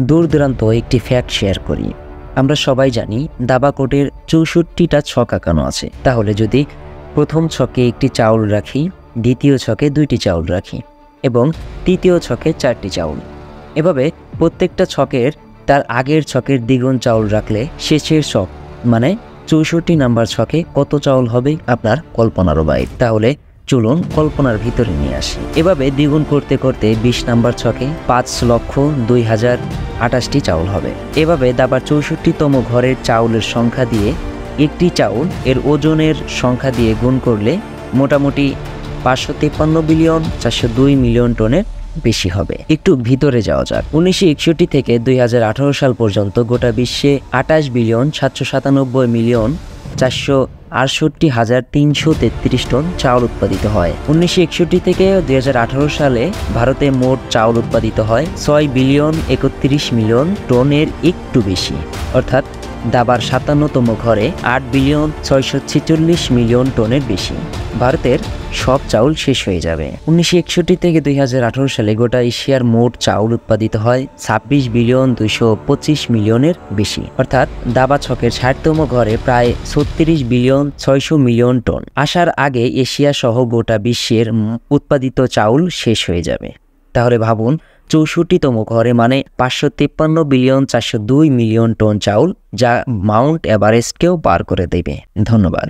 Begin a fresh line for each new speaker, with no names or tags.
দূর দূরান্ত একটি ফ্যাক্ট শেয়ার করি। আমরা সবাই জানি দাবা কোডের 64টা ছক আঁকানো আছে। তাহলে যদি প্রথম ছকে একটি চাউল রাখি, দ্বিতীয় ছকে 2টি চাউল রাখি এবং তৃতীয় ছকে 4টি চাউল, এভাবে প্রত্যেকটা ছকের তার আগের ছকের দ্বিগুণ চাউল রাখলে শেষের ছক মানে 64 নাম্বার ছকে কত চাউল হবে আপনার কল্পনারও বাইরে। তাহলে চলুন কল্পনার ভিতরে নিয়ে আসি। এভাবে দ্বিগুণ করতে করতে 20 নাম্বার ছকে 5,02,028টি চাউল হবে। এভাবে দাবার 64তম ঘরের চাউলের সংখ্যা দিয়ে একটি চাউল এর ওজনের সংখ্যা দিয়ে গুণ করলে মোটামুটি 553,402,000,000 টনের বেশি হবে। একটু ভিতরে যাওয়া যাক। 1961 থেকে 2018 সাল পর্যন্ত গোটা বিশ্বে 28,797,468,333 টন চাউল উৎপাদিত হয়। 1961 থেকে 2018 সালে ভারতে মোট চাউল উৎপাদিত হয় 6,31,000,000 টনের একটু বেশি, অর্থাৎ দাবার 57তম ঘরে 8,646,000,000 টনের বেশি। ভারতের সব চাউল শেষ হয়ে যাবে। 1961 থেকে 2018 সালে গোটা এশিয়ার মোট চাউল উৎপাদিত হয় 26,225,000,000-এর বেশি, অর্থাৎ দাবা ছকের 60তম ঘরে প্রায় 36,600,000,000 টন। আসার আগে এশিয়া সহ গোটা বিশ্বের উৎপাদিত চাউল শেষ হয়ে যাবে। তাহলে ভাবুন 64তম ঘরে মানে 553,402,000,000 টন চাউল, যা মাউন্ট এভারেস্টকেও পার করে দেবে। ধন্যবাদ।